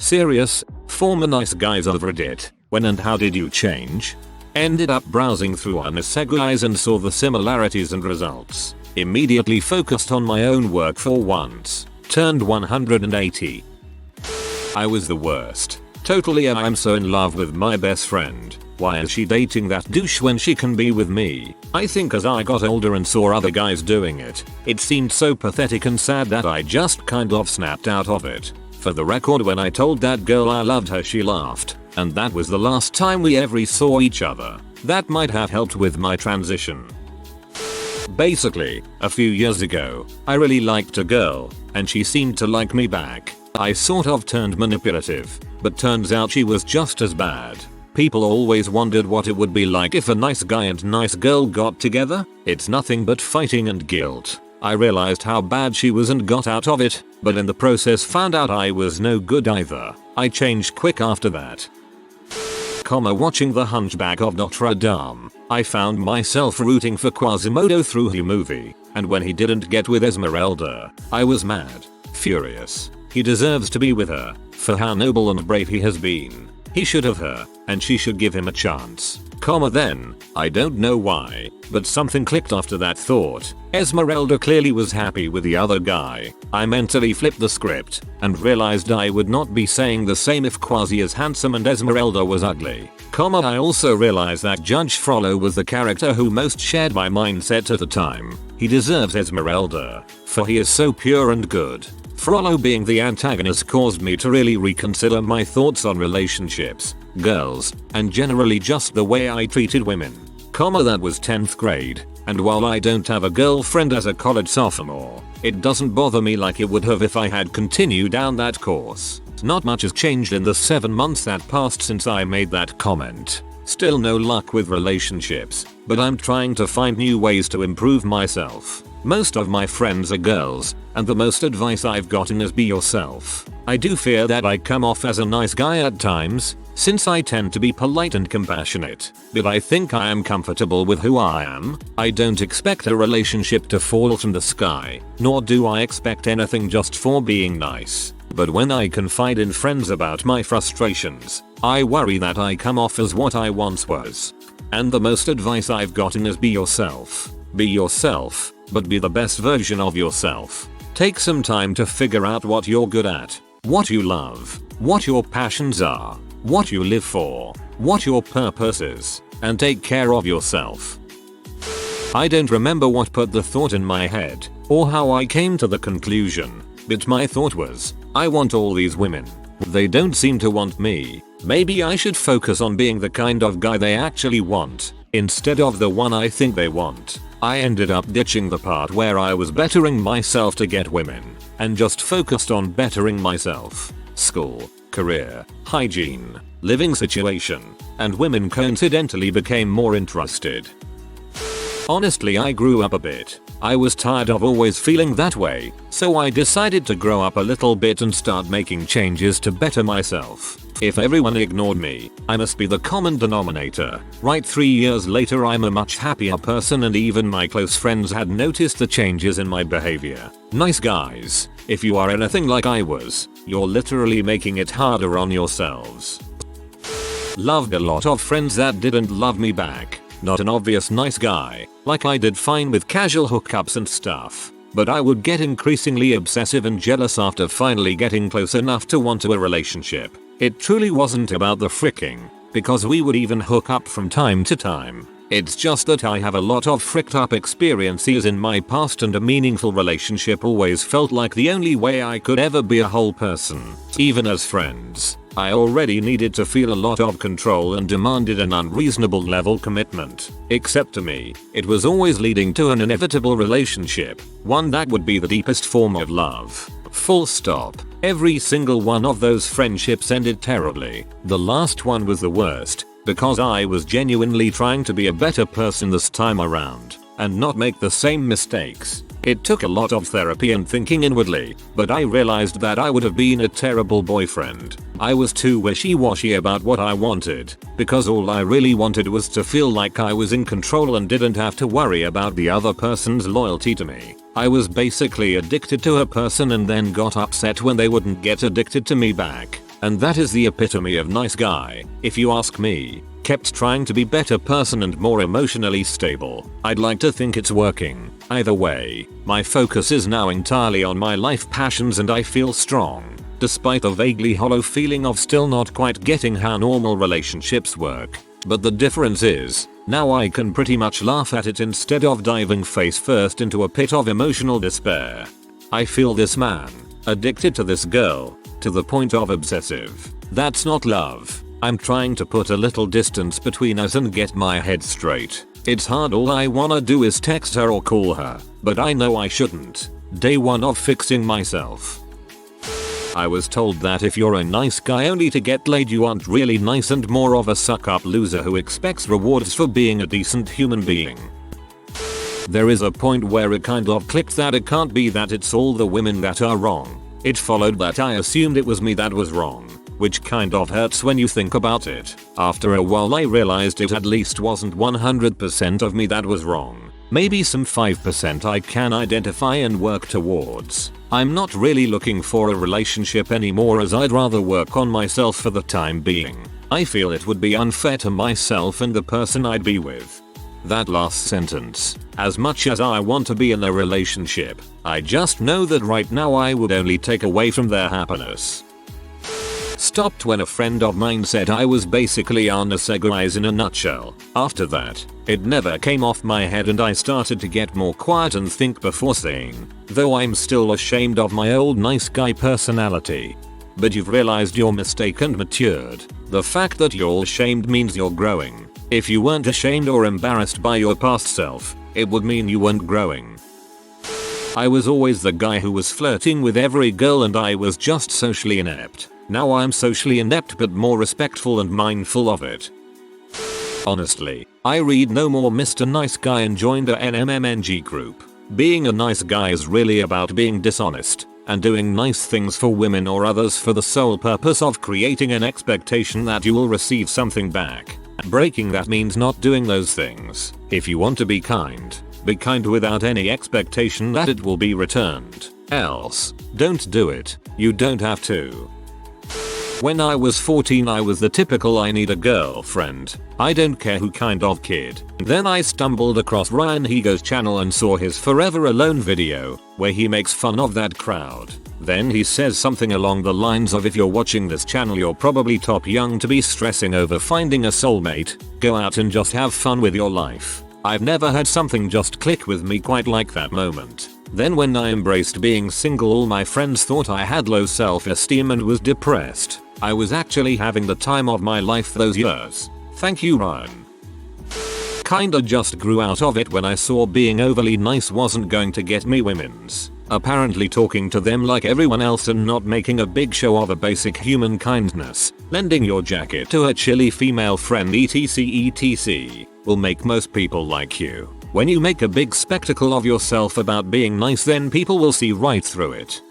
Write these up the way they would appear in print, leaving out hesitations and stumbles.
Serious? Former nice guys of Reddit. When and how did you change? Ended up browsing through our nice guys and saw the similarities and results. Immediately focused on my own work for once. Turned 180. I was the worst. Totally, I'm so in love with my best friend. Why is she dating that douche when she can be with me? I think as I got older and saw other guys doing it, it seemed so pathetic and sad that I just kind of snapped out of it. For the record, when I told that girl I loved her, she laughed, and that was the last time we ever saw each other. That might have helped with my transition. Basically, a few years ago, I really liked a girl, and she seemed to like me back. I sort of turned manipulative, but turns out she was just as bad. People always wondered what it would be like if a nice guy and nice girl got together. It's nothing but fighting and guilt. I realized how bad she was and got out of it, but in the process found out I was no good either. I changed quick after that. Watching The Hunchback of Notre Dame, I found myself rooting for Quasimodo through the movie, and when he didn't get with Esmeralda, I was mad, furious. He deserves to be with her, for how noble and brave he has been. He should have her, and she should give him a chance. Then, I don't know why, but something clicked after that thought. Esmeralda clearly was happy with the other guy. I mentally flipped the script, and realized I would not be saying the same if Quasi is handsome and Esmeralda was ugly. I also realized that Judge Frollo was the character who most shared my mindset at the time. He deserves Esmeralda, for he is so pure and good. Frollo being the antagonist caused me to really reconsider my thoughts on relationships, girls, and generally just the way I treated women. That was 10th grade, and while I don't have a girlfriend as a college sophomore, it doesn't bother me like it would have if I had continued down that course. Not much has changed in the 7 months that passed since I made that comment. Still no luck with relationships, but I'm trying to find new ways to improve myself. Most of my friends are girls, and the most advice I've gotten is be yourself. I do fear that I come off as a nice guy at times, since I tend to be polite and compassionate, but I think I am comfortable with who I am. I don't expect a relationship to fall from the sky, nor do I expect anything just for being nice. But when I confide in friends about my frustrations, I worry that I come off as what I once was. And the most advice I've gotten is be yourself. Be yourself, but be the best version of yourself. Take some time to figure out what you're good at, what you love, what your passions are, what you live for, what your purpose is, and take care of yourself. I don't remember what put the thought in my head, or how I came to the conclusion, but my thought was, I want all these women. They don't seem to want me. Maybe I should focus on being the kind of guy they actually want, instead of the one I think they want. I ended up ditching the part where I was bettering myself to get women, and just focused on bettering myself. School, career, hygiene, living situation, and women coincidentally became more interested. Honestly, I grew up a bit. I was tired of always feeling that way, so I decided to grow up a little bit and start making changes to better myself. If everyone ignored me, I must be the common denominator. Right, 3 years later I'm a much happier person, and even my close friends had noticed the changes in my behavior. Nice guys, if you are anything like I was, you're literally making it harder on yourselves. Loved a lot of friends that didn't love me back. Not an obvious nice guy, like I did fine with casual hookups and stuff. But I would get increasingly obsessive and jealous after finally getting close enough to want a relationship. It truly wasn't about the fricking, because we would even hook up from time to time. It's just that I have a lot of fricked up experiences in my past, and a meaningful relationship always felt like the only way I could ever be a whole person. Even as friends, I already needed to feel a lot of control and demanded an unreasonable level commitment. Except to me, it was always leading to an inevitable relationship, one that would be the deepest form of love. Full stop. Every single one of those friendships ended terribly. The last one was the worst, because I was genuinely trying to be a better person this time around, and not make the same mistakes. It took a lot of therapy and thinking inwardly, but I realized that I would have been a terrible boyfriend. I was too wishy-washy about what I wanted, because all I really wanted was to feel like I was in control and didn't have to worry about the other person's loyalty to me. I was basically addicted to a person and then got upset when they wouldn't get addicted to me back. And that is the epitome of nice guy, if you ask me. Kept trying to be better person and more emotionally stable. I'd like to think it's working. Either way, my focus is now entirely on my life passions and I feel strong. Despite the vaguely hollow feeling of still not quite getting how normal relationships work. But the difference is, now I can pretty much laugh at it instead of diving face first into a pit of emotional despair. I feel this man, addicted to this girl, to the point of obsessive. That's not love. I'm trying to put a little distance between us and get my head straight. It's hard, all I wanna do is text her or call her, but I know I shouldn't. Day 1 of fixing myself. I was told that if you're a nice guy only to get laid, you aren't really nice and more of a suck-up loser who expects rewards for being a decent human being. There is a point where it kind of clicked that it can't be that it's all the women that are wrong. It followed that I assumed it was me that was wrong, which kind of hurts when you think about it. After a while I realized it at least wasn't 100% of me that was wrong. Maybe some 5% I can identify and work towards. I'm not really looking for a relationship anymore, as I'd rather work on myself for the time being. I feel it would be unfair to myself and the person I'd be with. That last sentence. As much as I want to be in a relationship, I just know that right now I would only take away from their happiness. Stopped when a friend of mine said I was basically Arne Segui's in a nutshell. After that, it never came off my head and I started to get more quiet and think before saying, though I'm still ashamed of my old nice guy personality. But you've realized your mistake and matured. The fact that you're ashamed means you're growing. If you weren't ashamed or embarrassed by your past self, it would mean you weren't growing. I was always the guy who was flirting with every girl and I was just socially inept. Now I'm socially inept but more respectful and mindful of it. Honestly, I read no more Mr. Nice Guy and joined a NMMNG group. Being a nice guy is really about being dishonest and doing nice things for women or others for the sole purpose of creating an expectation that you will receive something back. Breaking that means not doing those things. If you want to be kind without any expectation that it will be returned. Else, don't do it. You don't have to. When I was 14 I was the typical I need a girlfriend, I don't care who kind of kid. Then I stumbled across Ryan Higo's channel and saw his Forever Alone video, where he makes fun of that crowd. Then he says something along the lines of, if you're watching this channel you're probably top young to be stressing over finding a soulmate, go out and just have fun with your life. I've never had something just click with me quite like that moment. Then when I embraced being single all my friends thought I had low self-esteem and was depressed. I was actually having the time of my life those years. Thank you, Ryan. Kinda just grew out of it when I saw being overly nice wasn't going to get me women's. Apparently talking to them like everyone else and not making a big show of a basic human kindness, lending your jacket to a chilly female friend etc will make most people like you. When you make a big spectacle of yourself about being nice, then people will see right through it.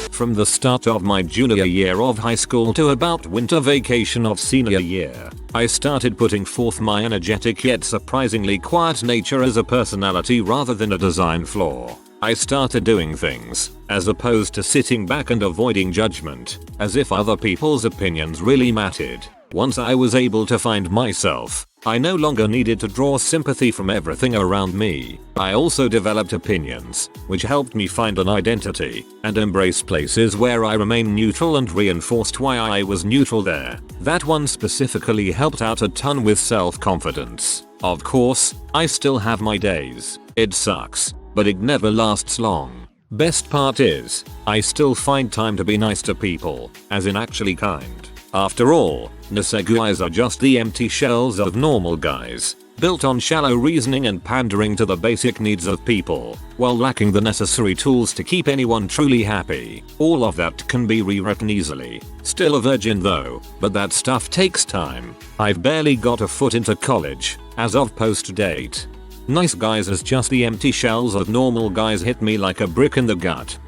From the start of my junior year of high school to about winter vacation of senior year, I started putting forth my energetic yet surprisingly quiet nature as a personality rather than a design flaw. I started doing things, as opposed to sitting back and avoiding judgment, as if other people's opinions really mattered. Once I was able to find myself, I no longer needed to draw sympathy from everything around me. I also developed opinions, which helped me find an identity and embrace places where I remain neutral and reinforced why I was neutral there. That one specifically helped out a ton with self-confidence. Of course, I still have my days. It sucks, but it never lasts long. Best part is, I still find time to be nice to people, as in actually kind. After all, Nice are just the empty shells of normal guys, built on shallow reasoning and pandering to the basic needs of people, while lacking the necessary tools to keep anyone truly happy. All of that can be rewritten easily. Still a virgin though, but that stuff takes time. I've barely got a foot into college, as of post-date. Nice guys as just the empty shells of normal guys hit me like a brick in the gut.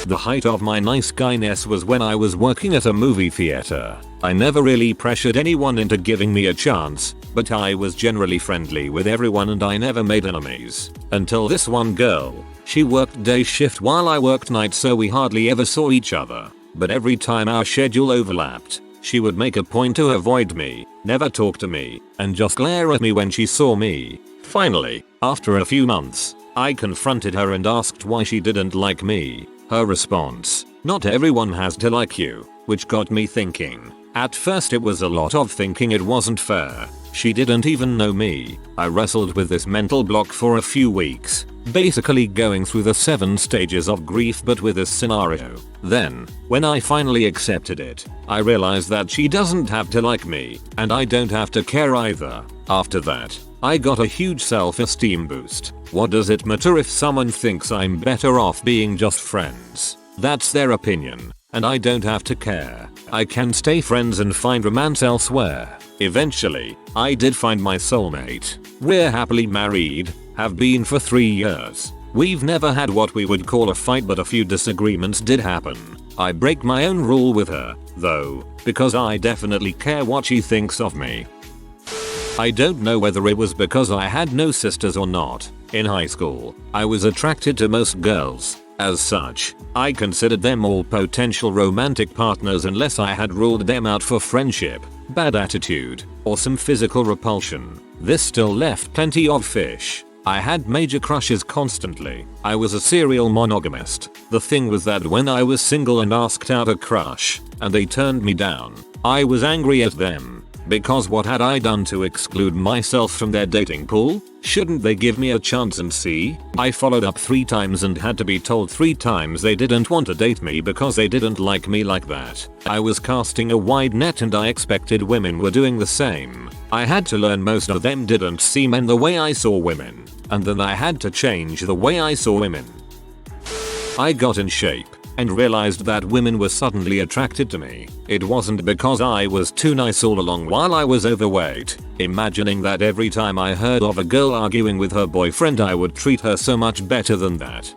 The height of my nice guyness was when I was working at a movie theater. I never really pressured anyone into giving me a chance, but I was generally friendly with everyone and I never made enemies. Until this one girl. She worked day shift while I worked night, so we hardly ever saw each other. but every time our schedule overlapped, she would make a point to avoid me, never talk to me, and just glare at me when she saw me. Finally, after a few months, I confronted her and asked why she didn't like me. Her response, "Not everyone has to like you," which got me thinking. At first it was a lot of thinking it wasn't fair. She didn't even know me. I wrestled with this mental block for a few weeks, basically going through the 7 stages of grief but with this scenario. Then, when I finally accepted it, I realized that she doesn't have to like me, and I don't have to care either. After that, I got a huge self-esteem boost. What does it matter if someone thinks I'm better off being just friends? That's their opinion, and I don't have to care. I can stay friends and find romance elsewhere. Eventually, I did find my soulmate. We're happily married, have been for 3 years. We've never had what we would call a fight, but a few disagreements did happen. I break my own rule with her, though, because I definitely care what she thinks of me. I don't know whether it was because I had no sisters or not. In high school, I was attracted to most girls. As such, I considered them all potential romantic partners unless I had ruled them out for friendship, bad attitude, or some physical repulsion. This still left plenty of fish. I had major crushes constantly. I was a serial monogamist. The thing was that when I was single and asked out a crush, and they turned me down, I was angry at them. Because what had I done to exclude myself from their dating pool? Shouldn't they give me a chance and see? I followed up 3 times and had to be told 3 times they didn't want to date me because they didn't like me like that. I was casting a wide net and I expected women were doing the same. I had to learn most of them didn't see men the way I saw women, and then I had to change the way I saw women. I got in shape and realized that women were suddenly attracted to me. It wasn't because I was too nice all along while I was overweight, imagining that every time I heard of a girl arguing with her boyfriend I would treat her so much better than that.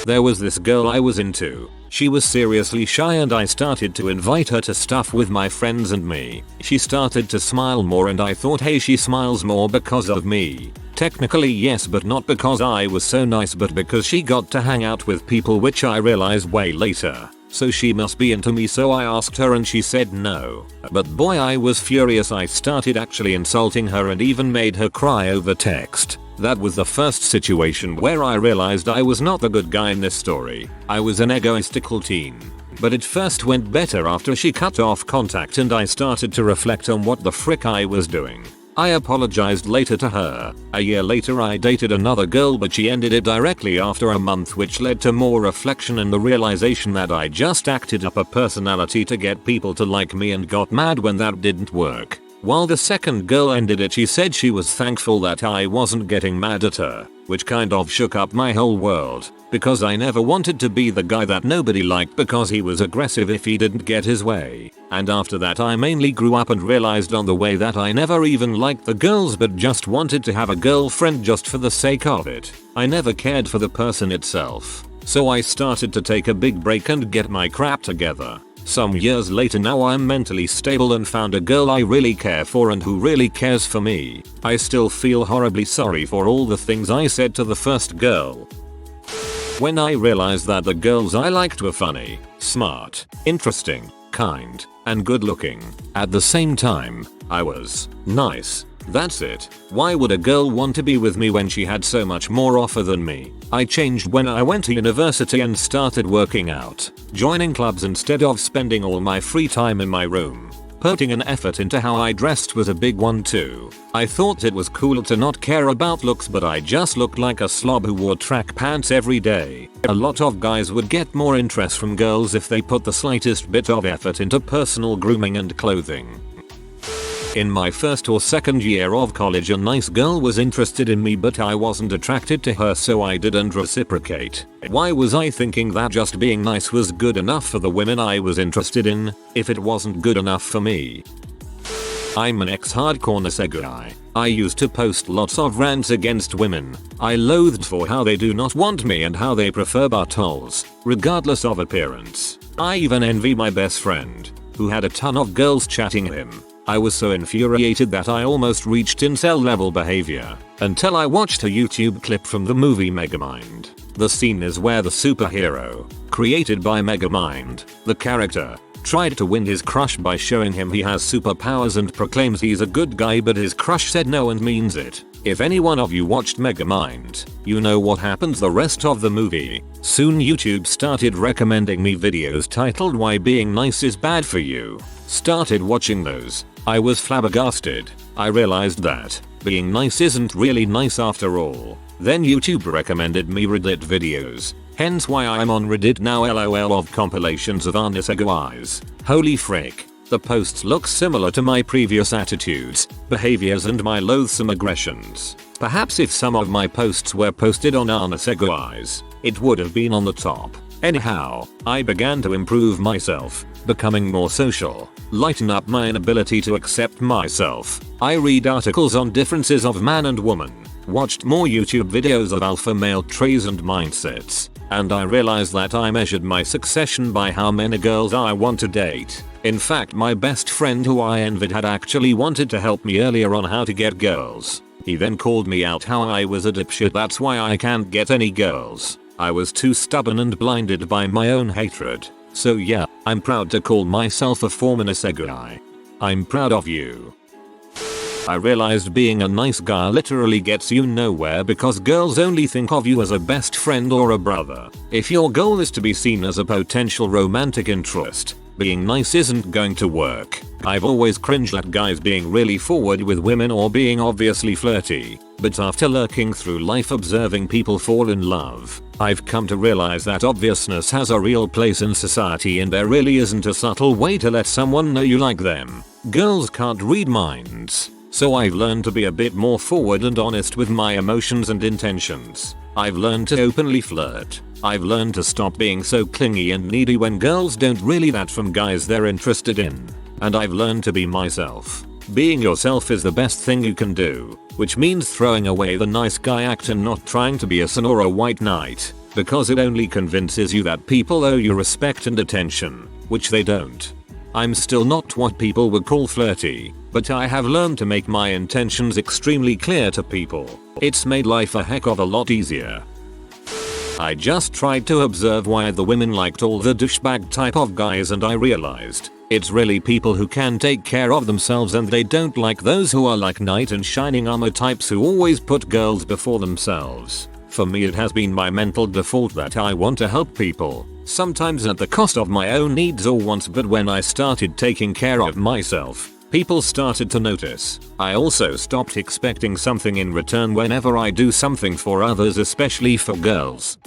There was this girl I was into. She was seriously shy and I started to invite her to stuff with my friends and me. She started to smile more and I thought, hey, she smiles more because of me. Technically yes, but not because I was so nice, but because she got to hang out with people, which I realized way later. So she must be into me, so I asked her and she said no. But boy, I was furious. I started actually insulting her and even made her cry over text. That was the first situation where I realized I was not the good guy in this story. I was an egoistical teen. But it first went better after she cut off contact and I started to reflect on what the frick I was doing. I apologized later to her. A year later I dated another girl, but she ended it directly after a month, which led to more reflection and the realization that I just acted up a personality to get people to like me and got mad when that didn't work. While the second girl ended it, she said she was thankful that I wasn't getting mad at her, which kind of shook up my whole world, because I never wanted to be the guy that nobody liked because he was aggressive if he didn't get his way. And after that I mainly grew up and realized on the way that I never even liked the girls but just wanted to have a girlfriend just for the sake of it. I never cared for the person itself. So I started to take a big break and get my crap together. Some years later now I'm mentally stable and found a girl I really care for and who really cares for me. I still feel horribly sorry for all the things I said to the first girl. When I realized that the girls I liked were funny, smart, interesting, kind, and good looking. At the same time, I was nice. That's it. Why would a girl want to be with me when she had so much more offer than me? I changed when I went to university and started working out, joining clubs instead of spending all my free time in my room. Putting an effort into how I dressed was a big one too. I thought it was cool to not care about looks, but I just looked like a slob who wore track pants every day. A lot of guys would get more interest from girls if they put the slightest bit of effort into personal grooming and clothing. In my first or second year of college, a nice girl was interested in me, but I wasn't attracted to her, so I didn't reciprocate. Why was I thinking that just being nice was good enough for the women I was interested in, if it wasn't good enough for me? I'm an ex-hardcore guy. I used to post lots of rants against women. I loathed for how they do not want me and how they prefer buttholes, regardless of appearance. I even envy my best friend, who had a ton of girls chatting him. I was so infuriated that I almost reached incel level behavior, until I watched a YouTube clip from the movie Megamind. The scene is where the superhero, created by Megamind, the character, tried to win his crush by showing him he has superpowers and proclaims he's a good guy, but his crush said no and means it. If any one of you watched Megamind, you know what happens the rest of the movie. Soon YouTube started recommending me videos titled "Why Being Nice is Bad for You." Started watching those. I was flabbergasted. I realized that being nice isn't really nice after all. Then YouTube recommended me Reddit videos. Hence why I'm on Reddit now, lol, of compilations of honest guys. Holy frick. The posts look similar to my previous attitudes, behaviors and my loathsome aggressions. Perhaps if some of my posts were posted on honest guys, it would have been on the top. Anyhow, I began to improve myself, becoming more social, lighten up my inability to accept myself. I read articles on differences of man and woman, watched more YouTube videos of alpha male traits and mindsets, and I realized that I measured my succession by how many girls I want to date. In fact, my best friend who I envied had actually wanted to help me earlier on how to get girls. He then called me out how I was a dipshit, that's why I can't get any girls. I was too stubborn and blinded by my own hatred. So yeah, I'm proud to call myself a former guy. I'm proud of you. I realized being a nice guy literally gets you nowhere because girls only think of you as a best friend or a brother. If your goal is to be seen as a potential romantic interest, being nice isn't going to work. I've always cringed at guys being really forward with women or being obviously flirty, but after lurking through life observing people fall in love, I've come to realize that obviousness has a real place in society and there really isn't a subtle way to let someone know you like them. Girls can't read minds. So I've learned to be a bit more forward and honest with my emotions and intentions. I've learned to openly flirt. I've learned to stop being so clingy and needy when girls don't really that from guys they're interested in. And I've learned to be myself. Being yourself is the best thing you can do, which means throwing away the nice guy act and not trying to be a son or a white knight, because it only convinces you that people owe you respect and attention, which they don't. I'm still not what people would call flirty, but I have learned to make my intentions extremely clear to people. It's made life a heck of a lot easier. I just tried to observe why the women liked all the douchebag type of guys and I realized it's really people who can take care of themselves and they don't like those who are like knight in shining armor types who always put girls before themselves. For me it has been my mental default that I want to help people, sometimes at the cost of my own needs or wants, but when I started taking care of myself, people started to notice. I also stopped expecting something in return whenever I do something for others, especially for girls.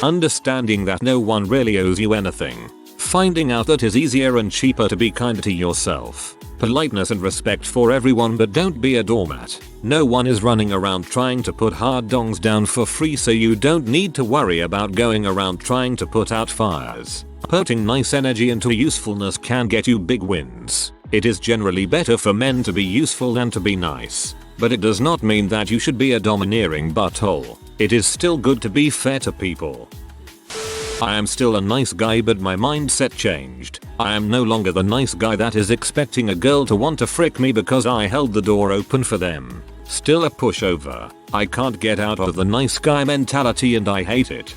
Understanding that no one really owes you anything. Finding out that it's easier and cheaper to be kind to yourself. Politeness and respect for everyone, but don't be a doormat. No one is running around trying to put hard dongs down for free, so you don't need to worry about going around trying to put out fires. Putting nice energy into usefulness can get you big wins. It is generally better for men to be useful than to be nice. But it does not mean that you should be a domineering butthole. It is still good to be fair to people. I am still a nice guy, but my mindset changed. I am no longer the nice guy that is expecting a girl to want to frick me because I held the door open for them. Still a pushover. I can't get out of the nice guy mentality and I hate it.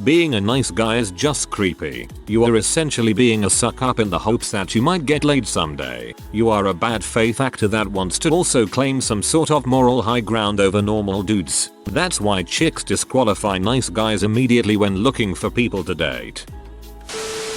Being a nice guy is just creepy. You are essentially being a suck up in the hopes that you might get laid someday. You are a bad faith actor that wants to also claim some sort of moral high ground over normal dudes. That's why chicks disqualify nice guys immediately when looking for people to date.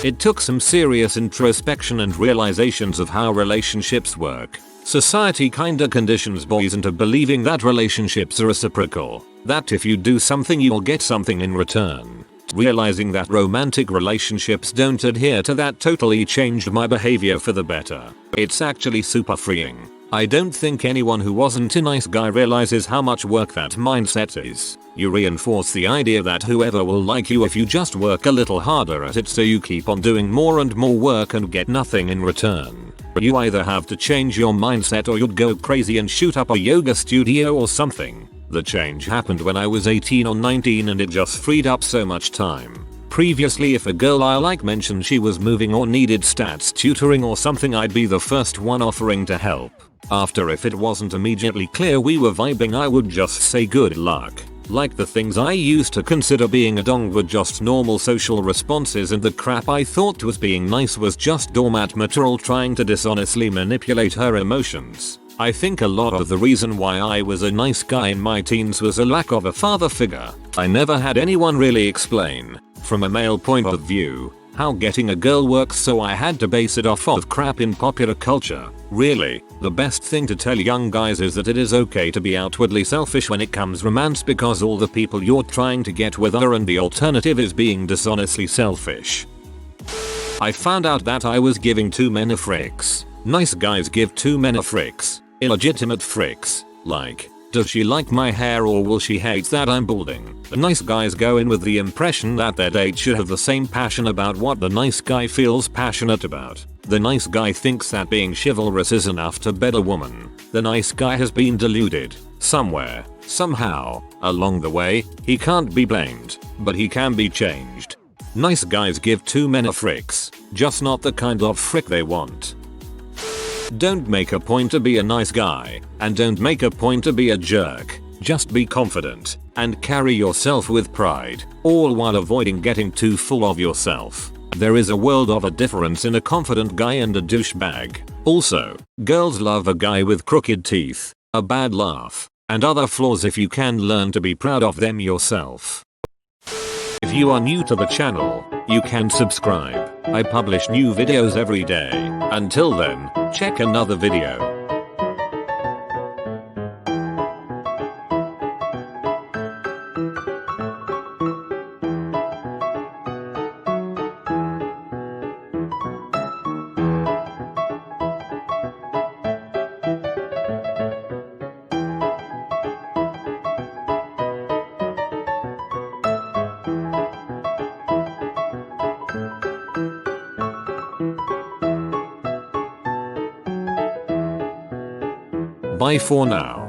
It took some serious introspection and realizations of how relationships work. Society kinda conditions boys into believing that relationships are reciprocal. That if you do something you'll get something in return. Realizing that romantic relationships don't adhere to that totally changed my behavior for the better. It's actually super freeing. I don't think anyone who wasn't a nice guy realizes how much work that mindset is. You reinforce the idea that whoever will like you if you just work a little harder at it, so you keep on doing more and more work and get nothing in return. You either have to change your mindset or you'd go crazy and shoot up a yoga studio or something. The change happened when I was 18 or 19 and it just freed up so much time. Previously, if a girl I like mentioned she was moving or needed stats tutoring or something, I'd be the first one offering to help. After, if it wasn't immediately clear we were vibing, I would just say good luck. Like the things I used to consider being a dong were just normal social responses, and the crap I thought was being nice was just doormat material trying to dishonestly manipulate her emotions. I think a lot of the reason why I was a nice guy in my teens was a lack of a father figure. I never had anyone really explain, from a male point of view, how getting a girl works, so I had to base it off of crap in popular culture. Really, the best thing to tell young guys is that it is okay to be outwardly selfish when it comes romance, because all the people you're trying to get with are, and the alternative is being dishonestly selfish. I found out that I was giving too many fricks. Nice guys give too many fricks. Illegitimate fricks. Like, does she like my hair or will she hate that I'm balding? The nice guys go in with the impression that their date should have the same passion about what the nice guy feels passionate about. The nice guy thinks that being chivalrous is enough to bed a woman. The nice guy has been deluded. Somewhere, somehow, along the way, he can't be blamed, but he can be changed. Nice guys give too many fricks, just not the kind of frick they want. Don't make a point to be a nice guy, and don't make a point to be a jerk. Just be confident, and carry yourself with pride, all while avoiding getting too full of yourself. There is a world of a difference in a confident guy and a douchebag. Also, girls love a guy with crooked teeth, a bad laugh, and other flaws if you can learn to be proud of them yourself. If you are new to the channel, you can subscribe. I publish new videos every day. Until then, check another video. Bye for now.